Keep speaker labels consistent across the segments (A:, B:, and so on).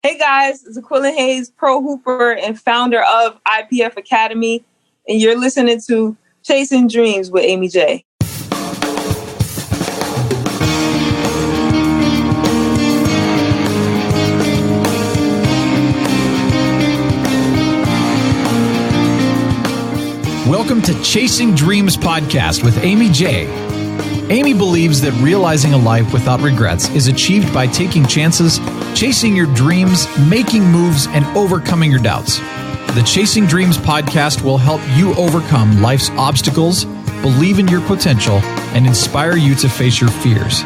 A: Hey guys, it's Aquillin Hayes, pro hooper and founder of IPF Academy, and you're listening to Chasing Dreams with Amy J.
B: Welcome to Chasing Dreams podcast with Amy J. Amy believes that realizing a life without regrets is achieved by taking chances, chasing your dreams, making moves, and overcoming your doubts. The Chasing Dreams podcast will help you overcome life's obstacles, believe in your potential, and inspire you to face your fears.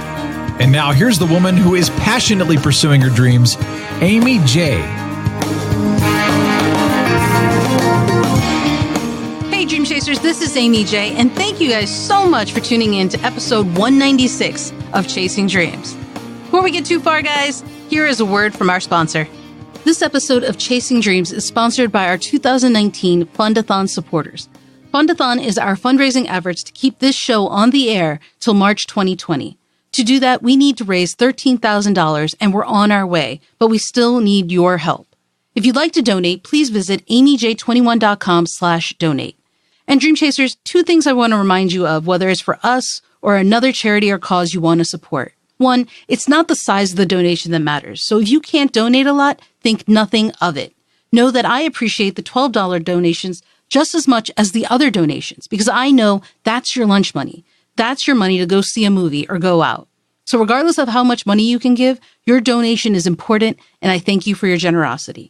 B: And now here's the woman who is passionately pursuing her dreams, Amy J.
C: Dream Chasers, this is Amy J, and thank you guys so much for tuning in to episode 196 of Chasing Dreams. Before we get too far, guys, here is a word from our sponsor. This episode of Chasing Dreams is sponsored by our 2019 Fundathon supporters. Fundathon is our fundraising efforts to keep this show on the air till March 2020. To do that, we need to raise $13,000, and we're on our way, but we still need your help. If you'd like to donate, please visit amyj21.com/donate. And Dream Chasers, two things I want to remind you of, whether it's for us or another charity or cause you want to support. One, it's not the size of the donation that matters. So if you can't donate a lot, think nothing of it. Know that I appreciate the $12 donations just as much as the other donations, because I know that's your lunch money. That's your money to go see a movie or go out. So regardless of how much money you can give, your donation is important, and I thank you for your generosity.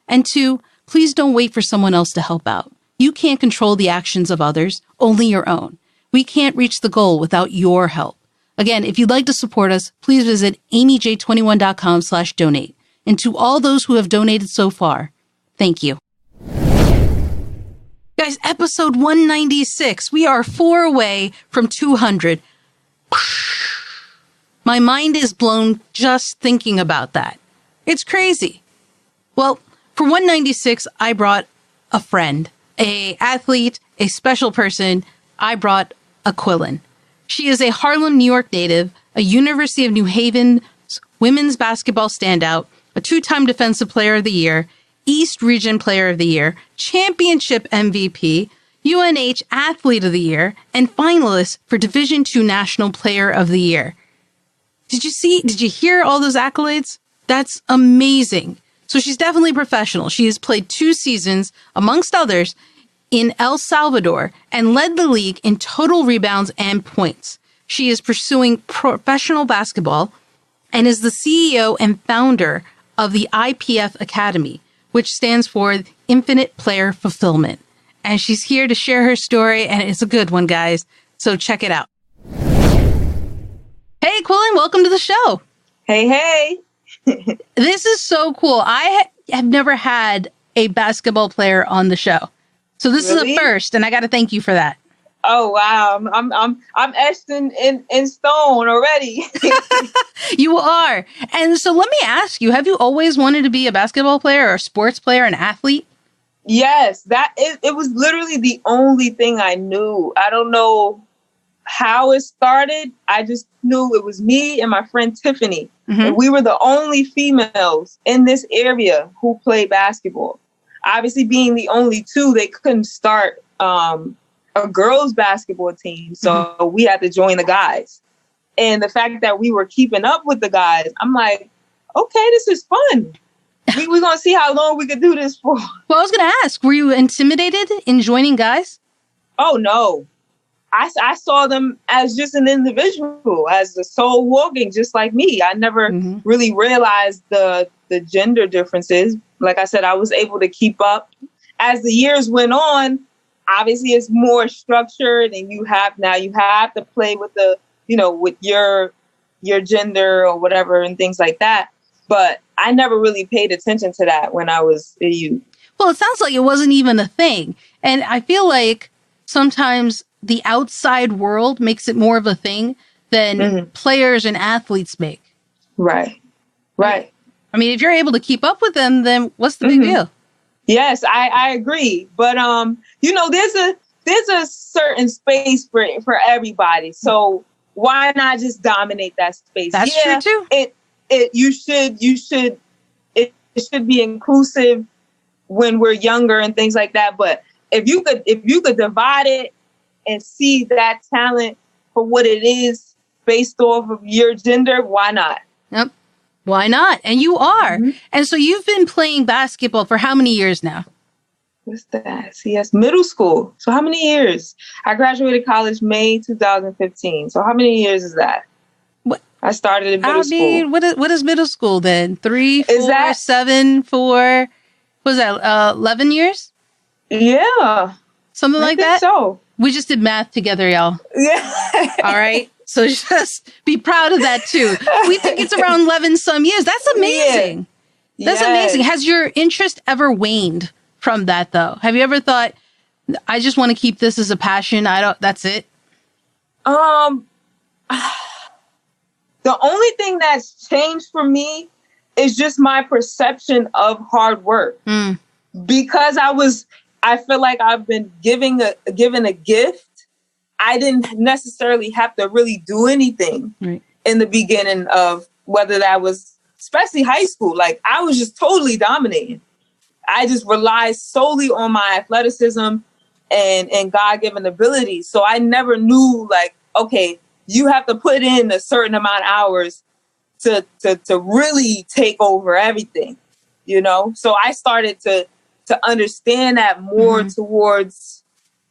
C: And two, please don't wait for someone else to help out. You can't control the actions of others, only your own. We can't reach the goal without your help. Again, if you'd like to support us, please visit amyj21.com/donate. And to all those who have donated so far, thank you. Guys, episode 196. We are 4 away from 200. My mind is blown just thinking about that. It's crazy. Well, for 196, I brought a friend. A athlete, a special person. I brought Aquillin. She is a Harlem, New York native, a University of New Haven women's basketball standout, a 2-time Defensive Player of the Year, East Region Player of the Year, Championship MVP, UNH Athlete of the Year, and finalist for Division II National Player of the Year. Did you hear all those accolades? That's amazing. So she's definitely professional. She has played 2 seasons, amongst others, in El Salvador and led the league in total rebounds and points. She is pursuing professional basketball and is the CEO and founder of the IPF Academy, which stands for Infinite Player Fulfillment. And she's here to share her story, and it's a good one, guys. So check it out. Hey, Aquillin, welcome to the show.
A: Hey.
C: This is so cool. I have never had a basketball player on the show. So this is a first, and I got to thank you for that.
A: Oh, wow. I'm etched in stone already.
C: You are. And so let me ask you, have you always wanted to be a basketball player or a sports player, an athlete?
A: Yes, it was literally the only thing I knew. I don't know how it started. I just knew it was me and my friend Tiffany. Mm-hmm. And we were the only females in this area who played basketball. Obviously, being the only 2, they couldn't start a girls' basketball team. So we had to join the guys. And the fact that we were keeping up with the guys, I'm like, okay, this is fun. We're going to see how long we could do this for.
C: Well, I was going to ask, were you intimidated in joining guys?
A: Oh, no. I saw them as just an individual, as a soul walking, just like me. I never really realized the gender differences. Like I said, I was able to keep up. As the years went on, obviously it's more structured, and you have to play with with your gender or whatever and things like that. But I never really paid attention to that when I was a youth.
C: Well, it sounds like it wasn't even a thing. And I feel like sometimes the outside world makes it more of a thing than players and athetes make.
A: Right.
C: I mean, if you're able to keep up with them, then what's the big deal?
A: Yes, I agree. But, there's a certain space for everybody. So why not just dominate that space?
C: That's true too.
A: You should it should be inclusive when we're younger and things like that. But if you could divide it and see that talent for what it is based off of your gender, why not?
C: Yep. Why not? And you are. Mm-hmm. And so you've been playing basketball for how many years now?
A: What's that? CS middle school. So how many years? I graduated college May 2015. So how many years is that?
C: What?
A: I started in middle school.
C: What is middle school then? 3, 4, 7, 4. Was that 11 years?
A: Yeah.
C: Something like that?
A: So.
C: We just did math together, y'all.
A: Yeah.
C: All right. So just be proud of that too. We think it's around 11 some years. That's amazing. Yeah. That's amazing. Has your interest ever waned from that though? Have you ever thought, I just want to keep this as a passion? That's it.
A: The only thing that's changed for me is just my perception of hard work. Because I feel like I've been given a gift. I didn't necessarily have to really do anything in the beginning of whether that was, especially high school. Like I was just totally dominating. I just relied solely on my athleticism and God-given ability. So I never knew like, okay, you have to put in a certain amount of hours to really take over everything, you know? So I started to understand that more towards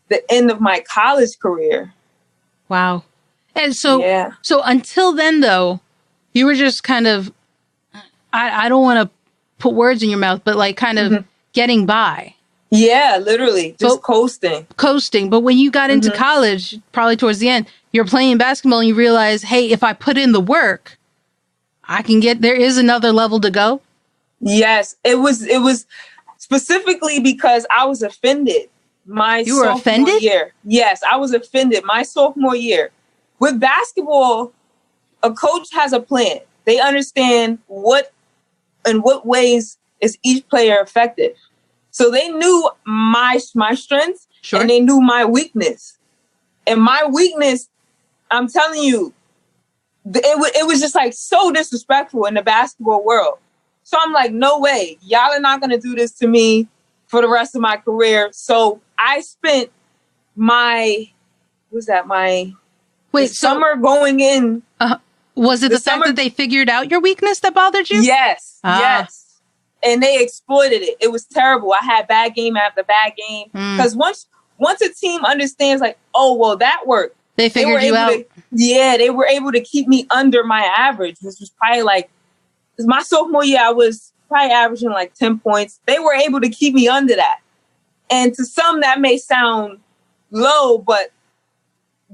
A: the end of my college career.
C: Wow. And so, so until then though, you were just kind of, I don't want to put words in your mouth, but like kind of getting by.
A: Yeah, literally just coasting. But when you got into college, probably towards the end, you're playing basketball and you realize, hey, if I put in the work, there is another level to go. Yes, it was specifically because I was offended. You were offended? Year. Yes, I was offended my sophomore year. With basketball, a coach has a plan. They understand what ways is each player effective. So they knew my strengths and they knew my weakness. And my weakness, I'm telling you, it was just like so disrespectful in the basketball world. So I'm like, no way. Y'all are not going to do this to me for the rest of my career. So I spent summer going in.
C: Was it the fact that they figured out your weakness that bothered you?
A: Yes, yes. And they exploited it. It was terrible. I had bad game after bad game. Because once a team understands like, oh, well, that worked.
C: They figured you out.
A: They were able to keep me under my average, which was probably like, my sophomore year, I was probably averaging like 10 points. They were able to keep me under that. And to some, that may sound low, but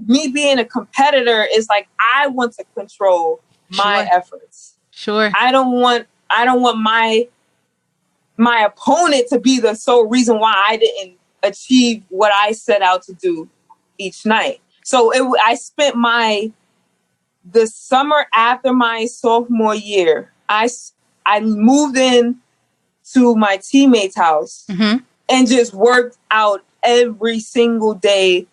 A: me being a competitor is like, I want to control my efforts.
C: Sure.
A: I don't want my opponent to be the sole reason why I didn't achieve what I set out to do each night. So I spent the summer after my sophomore year, I moved in to my teammate's house and just worked out every single day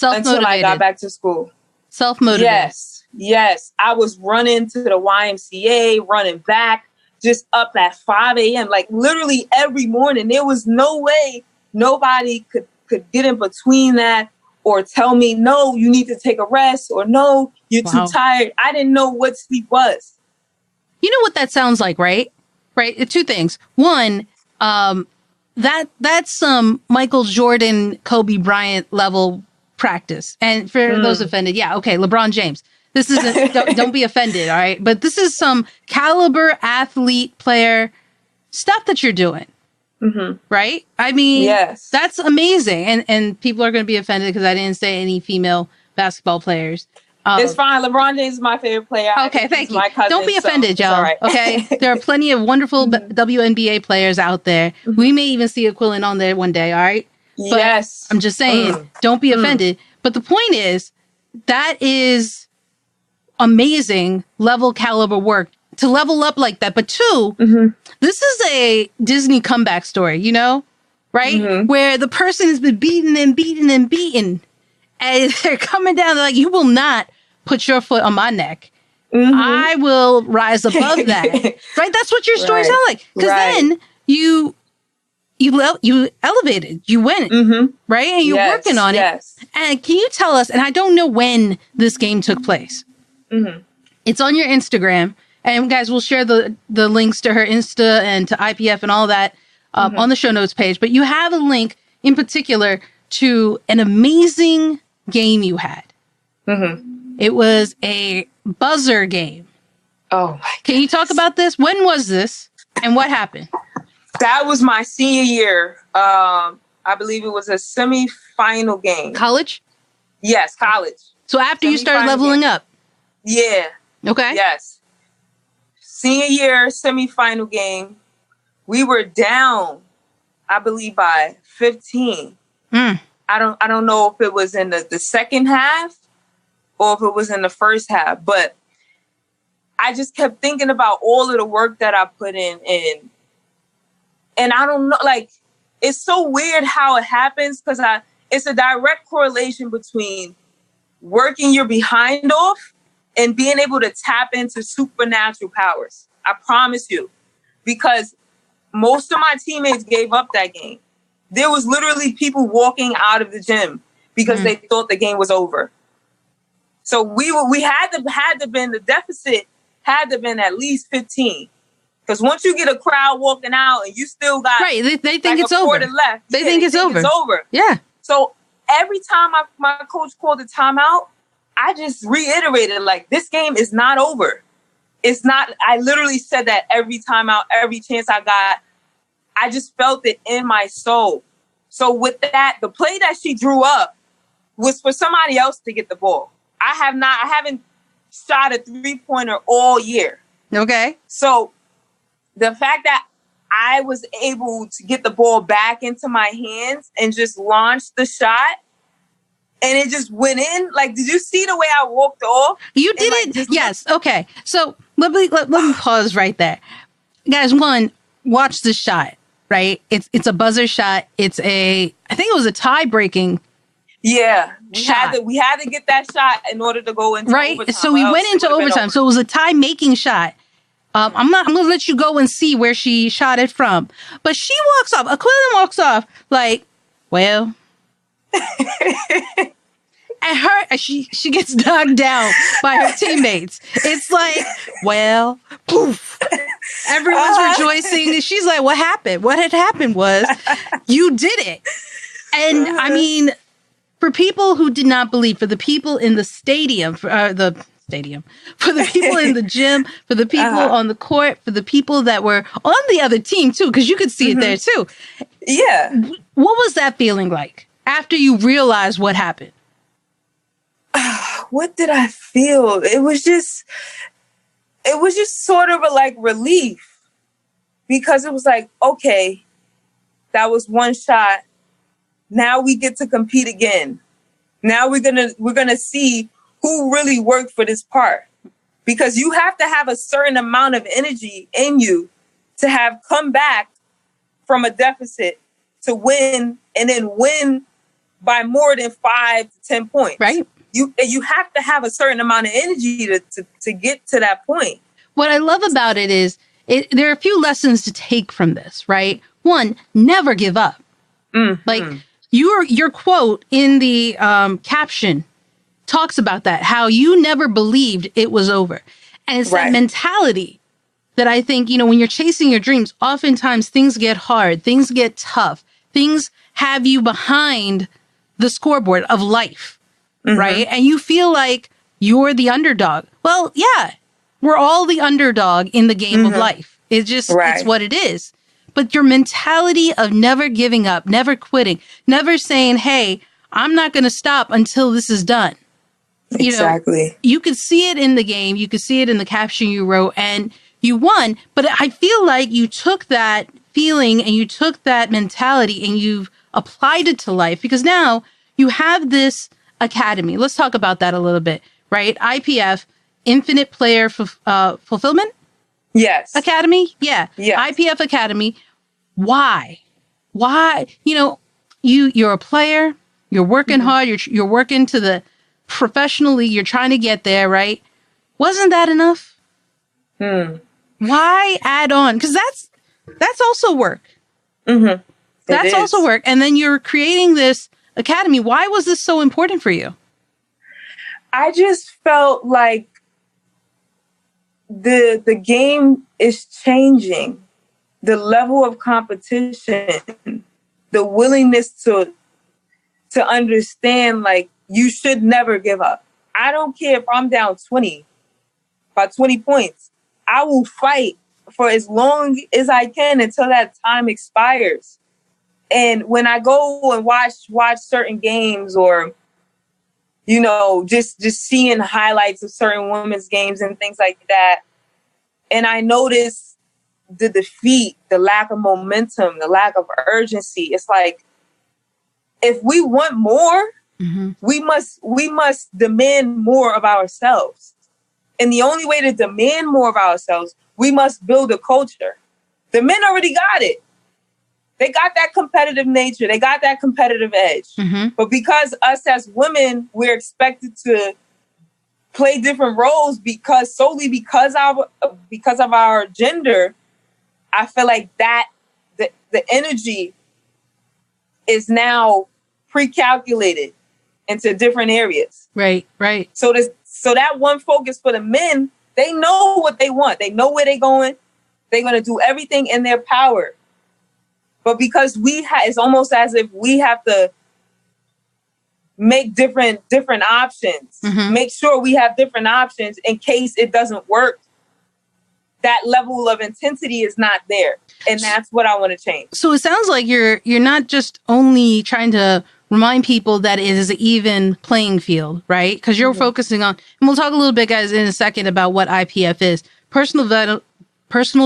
A: until I got back to school.
C: Self-motivated.
A: Yes. I was running to the YMCA, running back, just up at 5 a.m. Like literally every morning. There was no way nobody could get in between that or tell me, no, you need to take a rest, or no, you're too tired. I didn't know what sleep was.
C: You know what that sounds like, right? Right. Two things. One, that's some Michael Jordan, Kobe Bryant level practice. And for those offended, okay, LeBron James. This isn't, don't be offended, all right? But this is some caliber athlete player stuff that you're doing. Right? I mean, that's amazing. And people are going to be offended because I didn't say any female basketball players.
A: It's fine. LeBron James is my favorite player.
C: Okay, thank you. Don't be offended, y'all. Right. Okay, there are plenty of wonderful WNBA players out there. We may even see Aquillin on there one day. All right. But
A: yes.
C: I'm just saying, don't be offended. But the point is, that is amazing level caliber work to level up like that. But two, this is a Disney comeback story, you know, right? Where the person has been beaten and beaten and beaten, and they're coming down. They're like, you will not put your foot on my neck. I will rise above that. Right? That's what your story sounds like. Because then you elevated, you went, right? And you're working on it. And can you tell us, and I don't know when this game took place. It's on your Instagram. And guys, we'll share the links to her Insta and to IPF and all that on the show notes page. But you have a link in particular to an amazing game you had. It was a buzzer game.
A: Oh, my
C: Can you talk about this? When was this and what happened?
A: That was my senior year. I believe it was a semifinal game.
C: College?
A: Yes, college.
C: So after you started leveling up?
A: Yeah.
C: Okay.
A: Yes. Senior year semifinal game. We were down, I believe, by 15. I don't know if it was in the second half or if it was in the first half, but I just kept thinking about all of the work that I put in. And I don't know, like, it's so weird how it happens because it's a direct correlation between working your behind off and being able to tap into supernatural powers. I promise you, because most of my teammates gave up that game. There was literally people walking out of the gym because they thought the game was over. So we had to been, the deficit had to been at least 15. Because once you get a crowd walking out and you still got
C: they think
A: like
C: it's
A: a
C: over.
A: quarter left,
C: They think it's over. Yeah.
A: So every time my coach called a timeout, I just reiterated, like, this game is not over. It's not. I literally said that every timeout, every chance I got. I just felt it in my soul. So with that, the play that she drew up was for somebody else to get the ball. I haven't shot a 3-pointer all year.
C: Okay.
A: So the fact that I was able to get the ball back into my hands and just launch the shot and it just went in. Like, did you see the way I walked off?
C: You did it. Yes. Okay. So let me pause right there. Guys, one, watch the shot, right? It's a buzzer shot. I think it was a tie-breaking.
A: Yeah. We had to get that shot in order to go into overtime.
C: So we went into overtime. So it was a tie-making shot. I'm going to let you go and see where she shot it from. But she walks off. Aquillin walks off like, well. And she gets knocked down by her teammates. It's like, well, poof. Everyone's rejoicing. She's like, what happened? What had happened was you did it. And I mean, for people who did not believe, for the people in the stadium, for the people in the gym, for the people on the court, for the people that were on the other team too, because you could see it there too.
A: Yeah.
C: What was that feeling like after you realized what happened?
A: What did I feel? It was just sort of a like relief, because it was like, okay, that was one shot. Now we get to compete again. Now we're gonna see who really worked for this part, because you have to have a certain amount of energy in you to have come back from a deficit to win, and then win by more than 5 to 10 points.
C: Right.
A: You have to have a certain amount of energy to get to that point.
C: What I love about it is there are a few lessons to take from this, right? One, never give up. Like your quote in the caption talks about that, how you never believed it was over. And it's that mentality that I think, when you're chasing your dreams, oftentimes things get hard, things get tough, things have you behind the scoreboard of life, right? And you feel like you're the underdog. Well, yeah, we're all the underdog in the game of life. It's just, it's what it is. But your mentality of never giving up, never quitting, never saying, hey, I'm not going to stop until this is done.
A: Exactly.
C: You could see it in the game. You could see it in the caption you wrote, and you won. But I feel like you took that feeling and you took that mentality and you've applied it to life, because now you have this academy. Let's talk about that a little bit, right? IPF, Infinite Player Fulfillment?
A: Yes.
C: Academy? Yeah. IPF Academy. Why? You're a player. You're working hard. You're working to the professional league. You're trying to get there, right? Wasn't that enough?
A: Hmm.
C: Why add on? Because that's also work.
A: Mm-hmm.
C: That's also work. And then you're creating this academy. Why was this so important for you?
A: I just felt like the game is changing. The level of competition, the willingness to understand, like, you should never give up. I don't care if I'm down 20, by 20 points. I will fight for as long as I can until that time expires. And when I go and watch certain games, or, you know, just seeing highlights of certain women's games and things like that, and I notice the defeat, the lack of momentum, the lack of urgency, it's like, if we want more, mm-hmm. we must demand more of ourselves. And the only way to demand more of ourselves, we must build a culture. The men already got it. They got that competitive nature. They got that competitive edge. Mm-hmm. But because us as women, we're expected to play different roles because of our gender, I feel like that the energy is now pre-calculated into different areas.
C: Right.
A: So that one focus for the men, they know what they want. They know where they're going. They're going to do everything in their power. But because it's almost as if we have to make different options, mm-hmm. make sure we have different options in case it doesn't work. That level of intensity is not there. And that's what I want to change.
C: So it sounds like you're not just only trying to remind people that it is an even playing field, right? Because you're mm-hmm. focusing on, and we'll talk a little bit, guys, in a second about what IPF is. Personal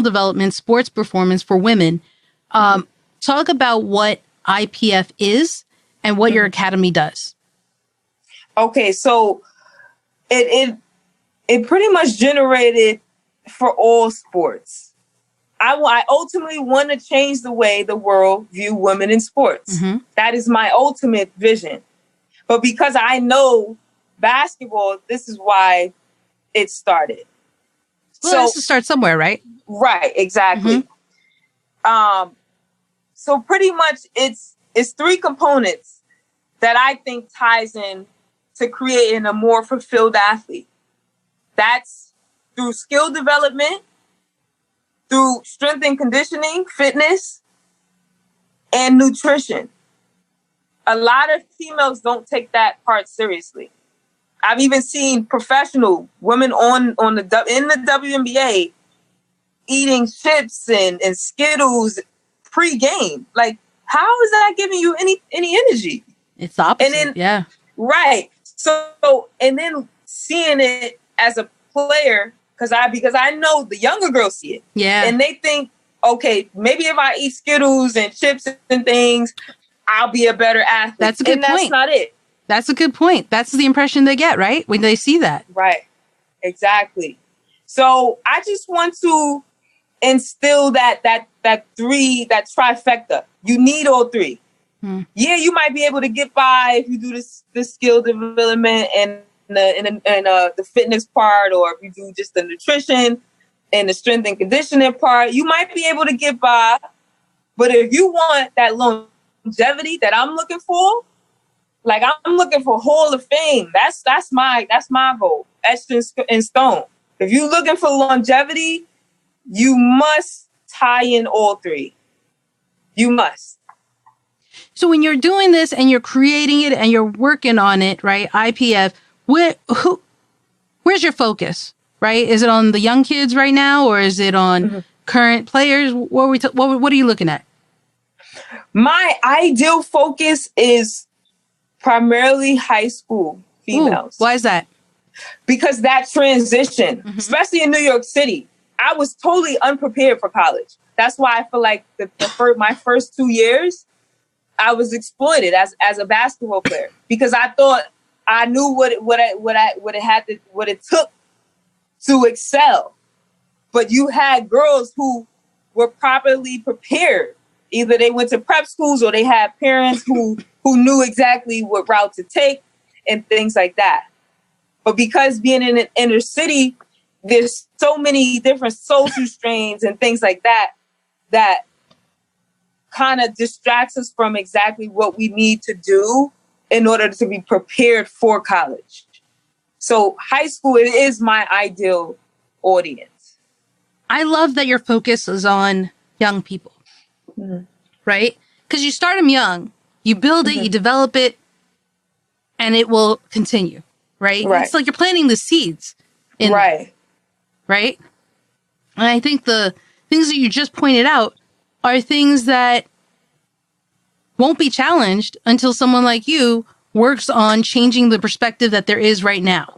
C: development, sports performance for women. Talk about what IPF is and what mm-hmm. your academy does.
A: Okay, so it pretty much generated for all sports. I ultimately want to change the way the world view women in sports. Mm-hmm. That is my ultimate vision. But because I know basketball, this is why it started.
C: Well, it has to start somewhere, right?
A: Right, exactly. Mm-hmm. So pretty much it's three components that I think ties in to creating a more fulfilled athlete. That's through skill development, through strength and conditioning, fitness, and nutrition. A lot of females don't take that part seriously. I've even seen professional women in the WNBA eating chips and Skittles pre-game. Like, how is that giving you any energy?
C: It's the opposite, yeah.
A: Right. So, and then seeing it as a player, because I know the younger girls see it.
C: Yeah.
A: And they think, okay, maybe if I eat Skittles and chips and things, I'll be a better athlete.
C: That's a good point.
A: That's not it.
C: That's a good point. That's the impression they get, right? When they see that.
A: Right. Exactly. So I just want to instill that trifecta. You need all three. Yeah, you might be able to get by if you do this skill development and the fitness part, or if you do just the nutrition and the strength and conditioning part. You might be able to get by, but if you want that longevity that I'm looking for, like I'm looking for Hall of Fame. That's my goal. Etched in stone. If you're looking for longevity, you must tie in all three. You must.
C: So when you're doing this and you're creating it and you're working on it, right? IPF, where's your focus, right? Is it on the young kids right now, or is it on mm-hmm. current players? What are you looking at?
A: My ideal focus is primarily high school females.
C: Ooh, why is that?
A: Because that transition, mm-hmm. especially in New York City, I was totally unprepared for college. That's why I feel like my first 2 years, I was exploited as a basketball player, because I thought I knew what it took to excel. But you had girls who were properly prepared. Either they went to prep schools or they had parents who knew exactly what route to take and things like that. But because being in an inner city, there's so many different social strains and things like that that kind of distracts us from exactly what we need to do in order to be prepared for college. So high school, it is my ideal audience.
C: I love that your focus is on young people, right? Because you start them young, you build it, you develop it, and it will continue, right? It's like you're planting the seeds. Right. And I think the things that you just pointed out are things that won't be challenged until someone like you works on changing the perspective that there is right now.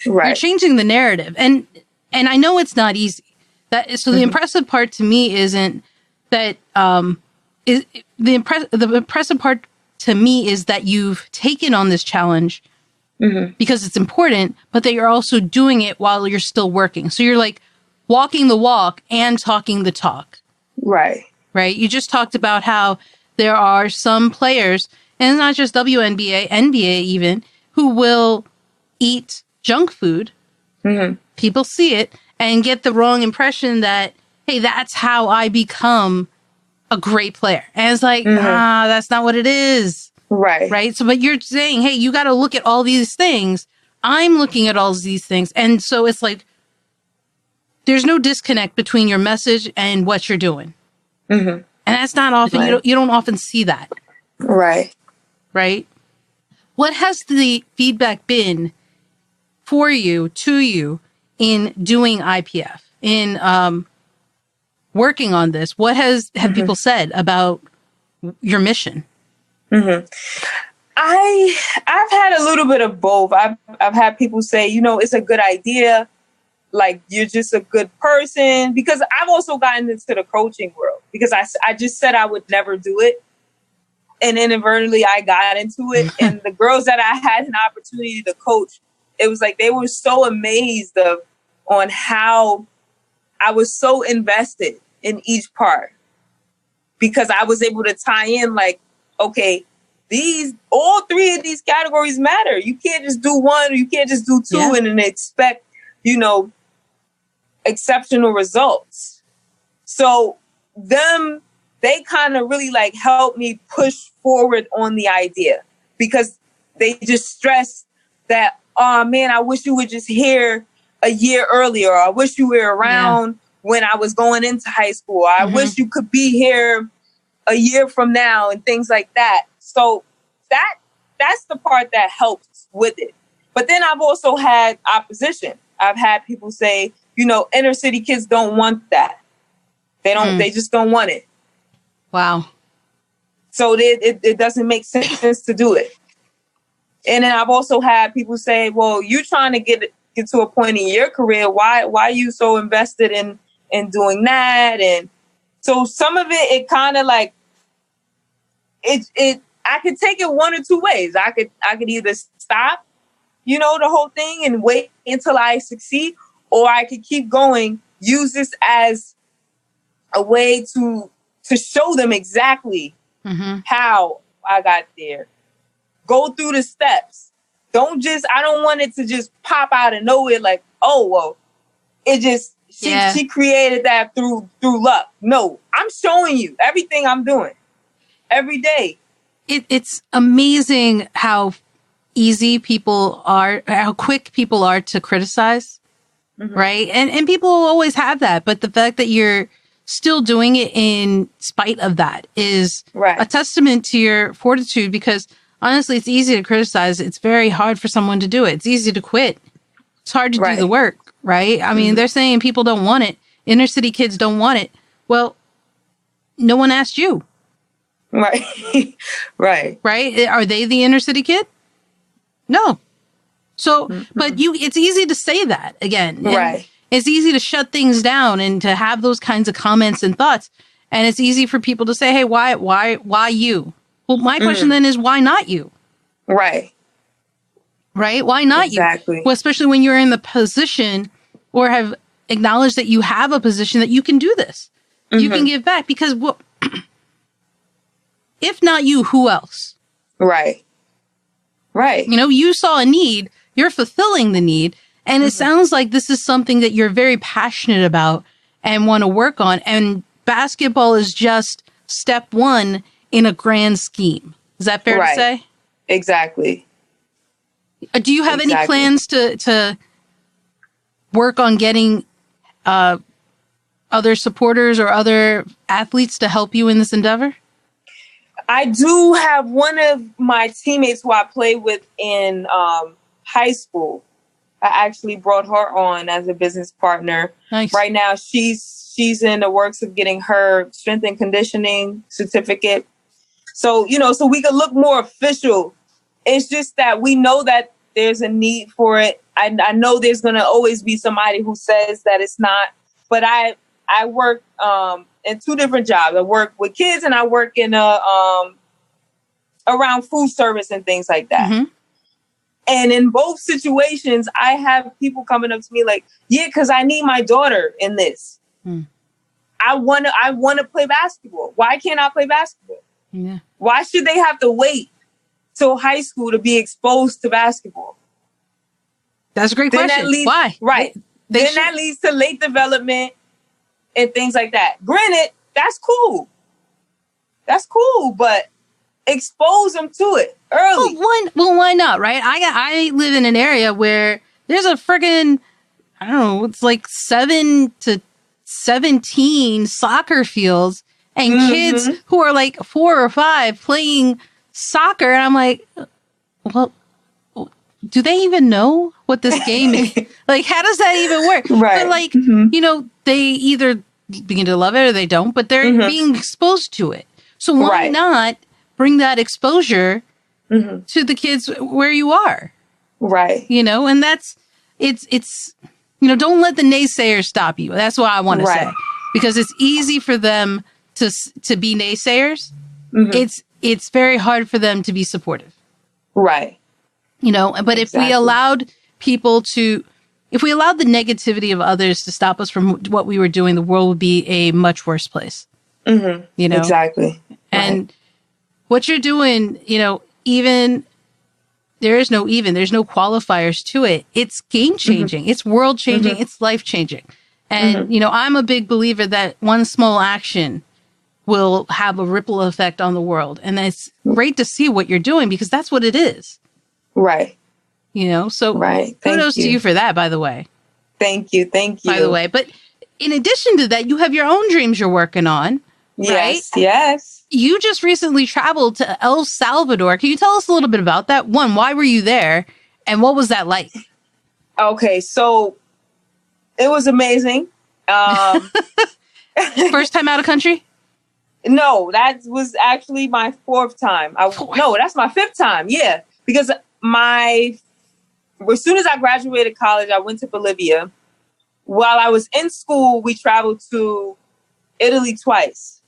C: You're changing the narrative. And I know it's not easy. So the impressive part to me isn't that, the impressive part to me is that you've taken on this challenge because it's important, but that you're also doing it while you're still working. So you're like walking the walk and talking the talk. Right. You just talked about how there are some players, and it's not just WNBA, NBA even, who will eat junk food. People see it and get the wrong impression that, hey, that's how I become a great player. And it's like, that's not what it is. Right. So, but you're saying, hey, you got to look at all these things. I'm looking at all these things. And so it's like, there's no disconnect between your message and what you're doing. And that's not often, you don't often see that. Right. What has the feedback been for you, to you, in doing IPF, in working on this? What have people said about your mission? I've had a little bit of both. I've had people say, it's a good idea. Like, you're just a good person. Because I've also gotten into the coaching world because I just said I would never do it. And inadvertently, I got into it. And the girls that I had an opportunity to coach, it was like they were so amazed on how I was so invested in each part. Because I was able to tie in like, okay, all three of these categories matter. You can't just do one or you can't just do two and then expect, exceptional results. So they kind of really like helped me push forward on the idea because they just stressed that, oh man, I wish you were just here a year earlier. Or I wish you were around when I was going into high school. I wish you could be here a year from now and things like that. So that's the part that helps with it. But then I've also had opposition. I've had people say, inner city kids don't want that. They just don't want it. Wow. So it doesn't make sense to do it. And then I've also had people say, well, you're trying to get to a point in your career. Why are you so invested in doing that? And so some of it kind of like, I could take it one or two ways. I could either stop, the whole thing and wait until I succeed, or I could keep going, use this as a way to show them exactly how I got there. Go through the steps. I don't want it to just pop out of nowhere like, oh, well, it just, she created that through luck. No, I'm showing you everything I'm doing every day. It's amazing how easy people are, how quick people are to criticize, right? And people always have that. But the fact that you're still doing it in spite of that is a testament to your fortitude, because honestly, it's easy to criticize. It's very hard for someone to do it. It's easy to quit. It's hard to do the work, right? I mean, they're saying people don't want it. Inner city kids don't want it. Well, no one asked you. Right. Right. Are they the inner city kid? No. So, but it's easy to say that again. Right. It's easy to shut things down and to have those kinds of comments and thoughts. And it's easy for people to say, hey, why you? Well, my question then is, why not you? Right. Why not you? Well, especially when you're in the position or have acknowledged that you have a position that you can do this. You can give back because if not you, who else? Right. You saw a need. you're fulfilling the need. And it sounds like this is something that you're very passionate about and want to work on. And basketball is just step one in a grand scheme. Is that fair to say?
A: Exactly.
C: Do you have any plans to work on getting other supporters or other athletes to help you in this endeavor?
A: I do have one of my teammates who I played with in high school. I actually brought her on as a business partner.
C: Nice.
A: Right now, she's in the works of getting her strength and conditioning certificate. So, so we could look more official. It's just that we know that there's a need for it. I know there's going to always be somebody who says that it's not. But I work in two different jobs. I work with kids and I work in around food service and things like that. Mm-hmm. And in both situations, I have people coming up to me like, yeah, because I need my daughter in this. Mm. I want to play basketball. Why can't I play basketball?
C: Yeah.
A: Why should they have to wait till high school to be exposed to basketball?
C: That's a great question. Why?
A: Right. Then that leads to late development and things like that. Granted, that's cool. That's cool, but expose them to it early.
C: Well, why not, right? I live in an area where there's a friggin', I don't know, it's like 7 to 17 soccer fields and kids who are like 4 or 5 playing soccer. And I'm like, well, do they even know what this game is? Like, how does that even work?
A: Right.
C: But like, they either begin to love it or they don't, but they're being exposed to it. So why not bring that exposure to the kids where you are?
A: Right.
C: And that's, it's, don't let the naysayers stop you. That's what I want to say, because it's easy for them to be naysayers. It's very hard for them to be supportive.
A: Right.
C: But if we allowed if we allowed the negativity of others to stop us from what we were doing, the world would be a much worse place.
A: Exactly.
C: And what you're doing, even there's no qualifiers to it. It's game changing. It's world changing. It's life changing. And, I'm a big believer that one small action will have a ripple effect on the world. And it's great to see what you're doing, because that's what it is.
A: Right.
C: So kudos to you for that, by the way.
A: Thank you.
C: By the way. But in addition to that, you have your own dreams you're working on. Right?
A: Yes.
C: You just recently traveled to El Salvador. Can you tell us a little bit about that? One, why were you there? And what was that like?
A: Okay, so it was amazing.
C: First time out of country?
A: No, that was actually my 4th time. No, that's my 5th time. Yeah, because as soon as I graduated college, I went to Bolivia. While I was in school, we traveled to Italy twice.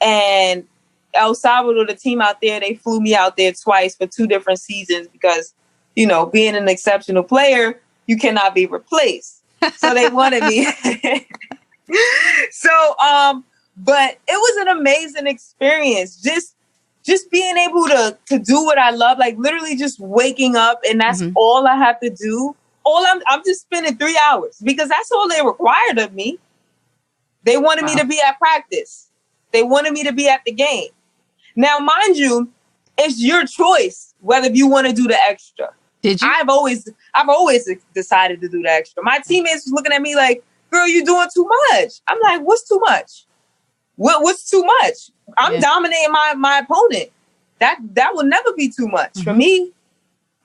A: And El Salvador, the team out there, they flew me out there twice for 2 different seasons because, being an exceptional player, you cannot be replaced. So they wanted me. But it was an amazing experience. Just being able to do what I love, like literally just waking up, and that's all I have to do. I'm just spending 3 hours because that's all they required of me. They wanted me to be at practice. They wanted me to be at the game. Now, mind you, it's your choice whether you want to do the extra.
C: Did you?
A: I've always decided to do the extra. My teammates was looking at me like, "Girl, you're doing too much." I'm like, "What's too much? What's too much? I'm dominating my opponent. That will never be too much for me.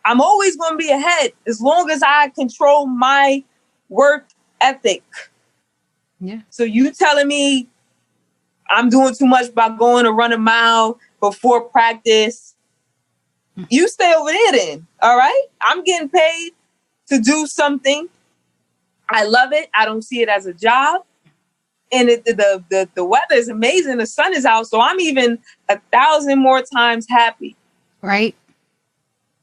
A: I'm always going to be ahead as long as I control my work ethic."
C: Yeah.
A: So you telling me I'm doing too much by going to run a mile before practice? You stay over there then. All right. I'm getting paid to do something. I love it. I don't see it as a job. And the weather is amazing. The sun is out. So I'm even 1,000 more times happy.
C: Right.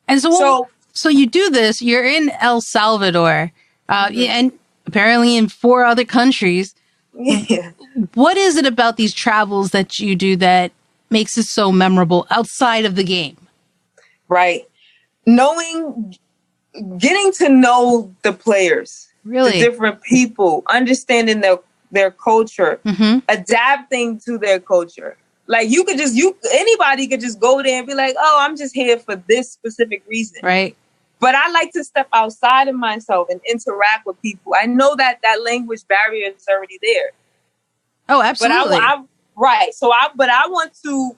C: And so you do this. You're in El Salvador and apparently in 4 other countries.
A: Yeah.
C: What is it about these travels that you do that makes it so memorable outside of the game?
A: Right. Knowing getting to know the players,
C: really,
A: the different people, understanding their culture, adapting to their culture. Like anybody could just go there and be like, oh, I'm just here for this specific reason.
C: Right.
A: But I like to step outside of myself and interact with people. I know that language barrier is already there.
C: Oh, absolutely.
A: But I want to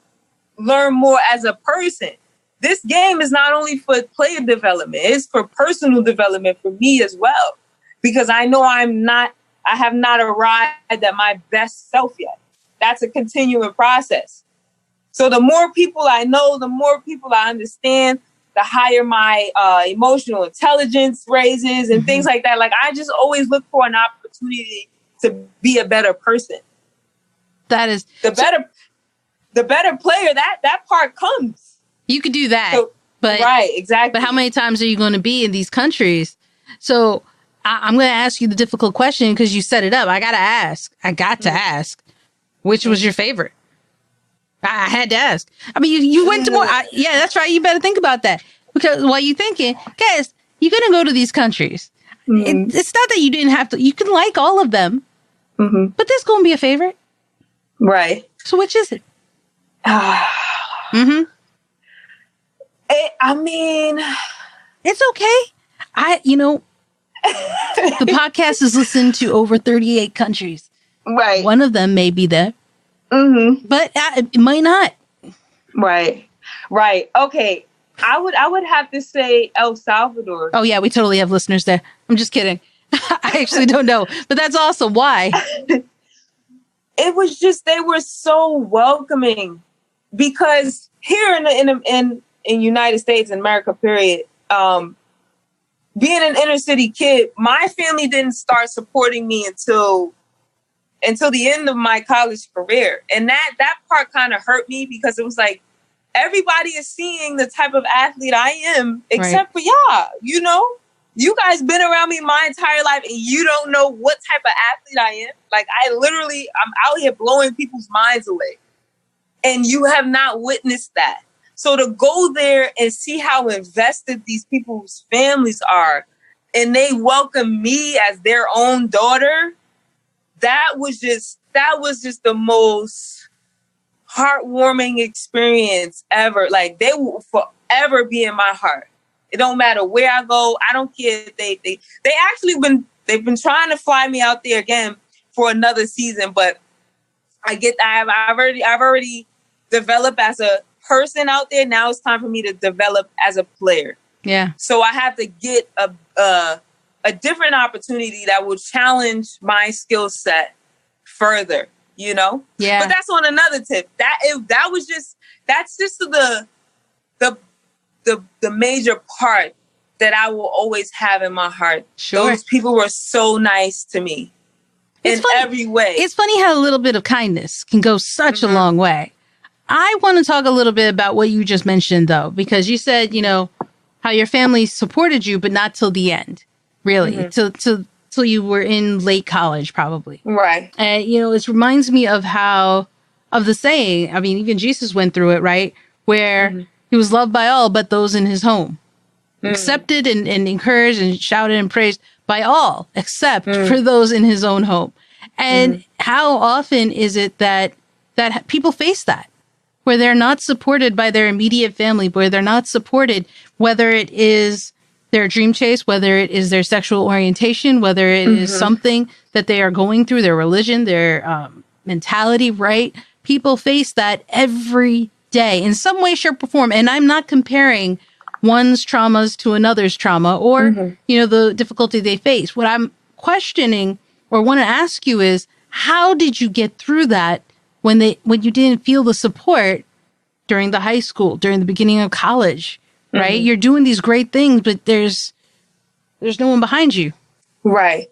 A: learn more as a person. This game is not only for player development, it's for personal development for me as well. Because I know I have not arrived at my best self yet. That's a continuing process. So the more people I know, the more people I understand, the higher my emotional intelligence raises and things like that. Like, I just always look for an opportunity to be a better person. That is the better player. That part comes.
C: You could do that, but
A: right, exactly.
C: But how many times are you going to be in these countries? So I'm going to ask you the difficult question because you set it up. I got to ask. Which was your favorite? I had to ask. I mean, you went to more. Yeah, that's right. You better think about that. Because while you're thinking, guys, you're going to go to these countries. It's not that you didn't have to. You can like all of them. But there's going to be a favorite.
A: Right.
C: So which is it?
A: I mean,
C: it's okay. The podcast is listened to over 38 countries.
A: Right.
C: One of them may be there. But it might not.
A: Right. Right. Okay. I would have to say El Salvador.
C: Oh, yeah. We totally have listeners there. I'm just kidding. I actually don't know. But that's awesome. Why?
A: It was just, they were so welcoming. Because here in United States, in America, period, being an inner city kid, my family didn't start supporting me until the end of my college career. And that part kind of hurt me because it was like, everybody is seeing the type of athlete I am, except for y'all. You guys been around me my entire life and you don't know what type of athlete I am. Like, I'm out here blowing people's minds away. And you have not witnessed that. So to go there and see how invested these people's families are, and they welcome me as their own daughter, that was just the most heartwarming experience ever. Like, they will forever be in my heart. It don't matter where I go. I don't care. They've been trying to fly me out there again for another season, but I've already developed as a person out there. Now it's time for me to develop as a player.
C: Yeah. So
A: I have to get a different opportunity that will challenge my skill set further, Yeah. But that's on another tip. That's just the major part that I will always have in my heart.
C: Sure.
A: Those people were so nice to me every way.
C: It's funny how a little bit of kindness can go such a long way. I want to talk a little bit about what you just mentioned, though, because you said, how your family supported you, but not till the end, really, till you were in late college, probably.
A: Right.
C: And, it reminds me of the saying, I mean, even Jesus went through it, right? Where he was loved by all, but those in his home. Accepted and encouraged and shouted and praised by all, except for those in his own home. And how often is it that people face that? Where they're not supported by their immediate family, where they're not supported, whether it is their dream chase, whether it is their sexual orientation, whether it is something that they are going through, their religion, their mentality, right? People face that every day in some way, shape, or form. And I'm not comparing one's traumas to another's trauma or, the difficulty they face. What I'm questioning or want to ask you is, how did you get through that when you didn't feel the support during the high school, during the beginning of college, right? You're doing these great things, but there's no one behind you.
A: Right.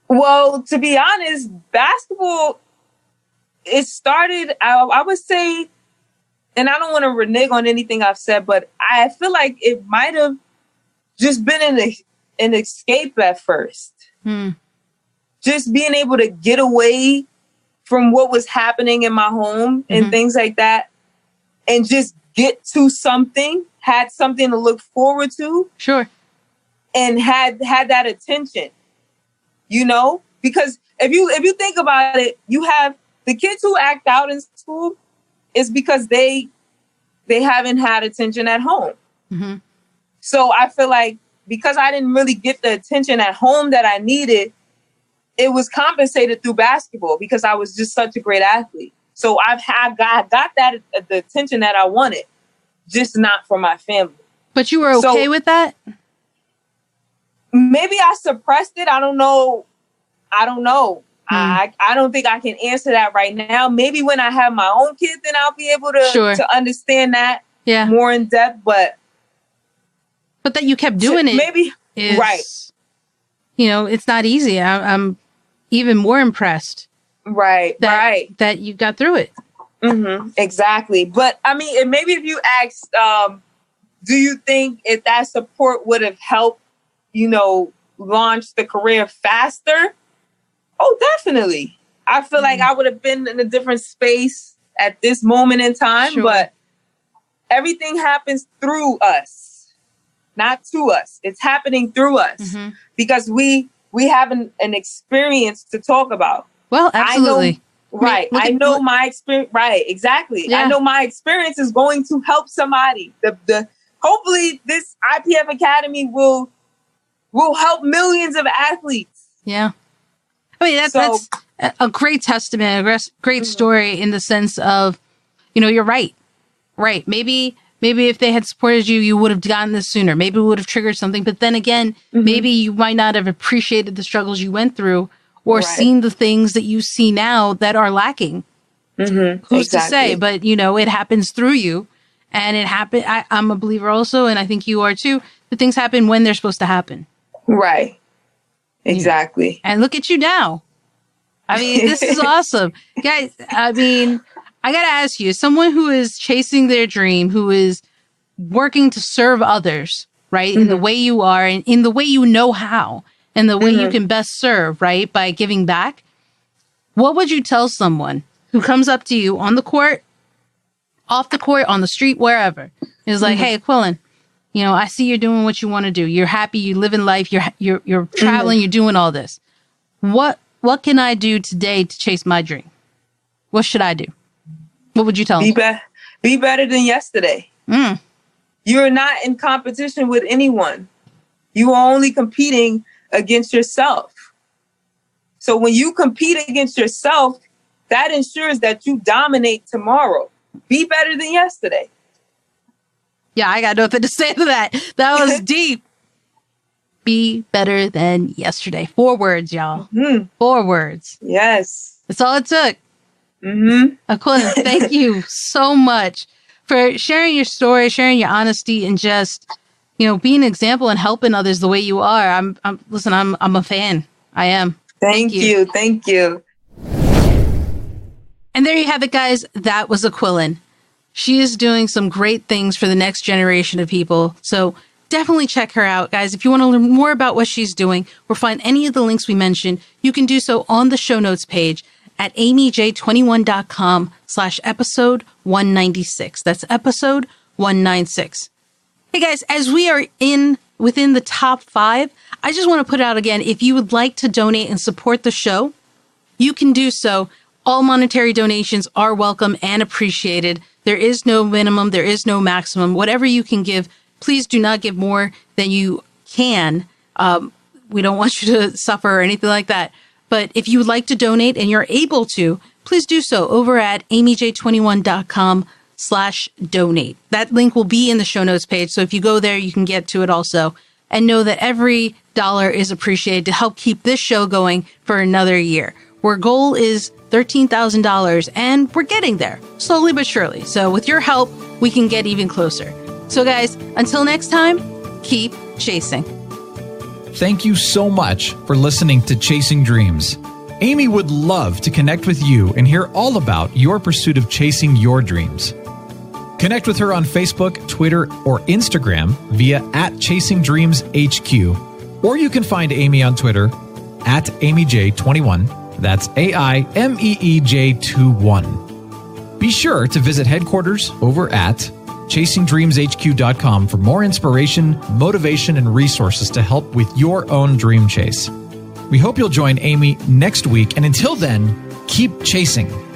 A: Well, to be honest, basketball, it started, I would say, and I don't want to renege on anything I've said, but I feel like it might have just been an escape at first. Just being able to get away from what was happening in my home and things like that, and just get to something, had something to look forward to.
C: Sure.
A: and had that attention, you know? Because if you think about it, you have the kids who act out in school is because they haven't had attention at home. Mm-hmm. So I feel like because I didn't really get the attention at home that I needed, it was compensated through basketball because I was just such a great athlete. So I got that the attention that I wanted, just not from my family.
C: But you were okay with that?
A: Maybe I suppressed it. I don't know. I don't think I can answer that right now. Maybe when I have my own kids, then I'll be able to understand that more in depth. But
C: that you kept doing it,
A: maybe
C: is,
A: right?
C: You know, it's not easy. I'm even more impressed.
A: Right.
C: That you got through it.
A: Mm-hmm, exactly. But I mean, maybe if you asked, do you think if that support would have helped, you know, launch the career faster? Oh, definitely. I feel like I would have been in a different space at this moment in time, but everything happens through us, not to us. It's happening through us because we have an experience to talk about.
C: Well, absolutely.
A: I know my experience. Right. Exactly. Yeah. I know my experience is going to help somebody. Hopefully this IPF Academy will help millions of athletes.
C: Yeah. I mean, that's a great testament, a great story in the sense of, you know, you're right. Right. Maybe if they had supported you, you would have gotten this sooner. Maybe it would have triggered something. But then again, maybe you might not have appreciated the struggles you went through or seen the things that you see now that are lacking. Who's to say? But, you know, it happens through you. And it happened. I'm a believer also, and I think you are too, that things happen when they're supposed to happen.
A: Right. Exactly.
C: And look at you now. I mean, this is awesome. Guys, I mean, I got to ask you, someone who is chasing their dream, who is working to serve others, right, in the way you are and in the way you know how, and the way you can best serve, right, by giving back, what would you tell someone who comes up to you on the court, off the court, on the street, wherever, is like, hey, Aquillin, you know, I see you're doing what you want to do. You're happy. You live in life. You're traveling. You're doing all this. What can I do today to chase my dream? What should I do? What would you tell them?
A: Be better than yesterday. You're not in competition with anyone. You are only competing against yourself. So when you compete against yourself, that ensures that you dominate tomorrow. Be better than yesterday.
C: Yeah, I got nothing to say to that. That was deep. Be better than yesterday. 4 words, y'all. 4 words.
A: Yes.
C: That's all it took. Aquillin, thank you so much for sharing your story, sharing your honesty, and just, you know, being an example and helping others the way you are. I'm a fan. I am.
A: Thank you. Thank you.
C: And there you have it, guys. That was Aquillin. She is doing some great things for the next generation of people. So definitely check her out, guys. If you want to learn more about what she's doing or find any of the links we mentioned, you can do so on the show notes page at amyj21.com/episode 196. That's episode 196. Hey guys, as we are within the top 5, I just want to put out again, if you would like to donate and support the show, you can do so. All monetary donations are welcome and appreciated. There is no minimum. There is no maximum. Whatever you can give, please do not give more than you can. We don't want you to suffer or anything like that. But if you would like to donate and you're able to, please do so over at amyj21.com/donate. That link will be in the show notes page. So if you go there, you can get to it also. And know that every dollar is appreciated to help keep this show going for another year. Our goal is $13,000, and we're getting there slowly but surely. So with your help, we can get even closer. So guys, until next time, keep chasing.
B: Thank you so much for listening to Chasing Dreams. Amy would love to connect with you and hear all about your pursuit of chasing your dreams. Connect with her on Facebook, Twitter, or Instagram via @ChasingDreamsHQ. Or you can find Amy on Twitter @AmyJ21. That's AIMEEJ21. Be sure to visit headquarters over at chasingdreamshq.com for more inspiration, motivation, and resources to help with your own dream chase. We hope you'll join Amy next week, and until then, keep chasing.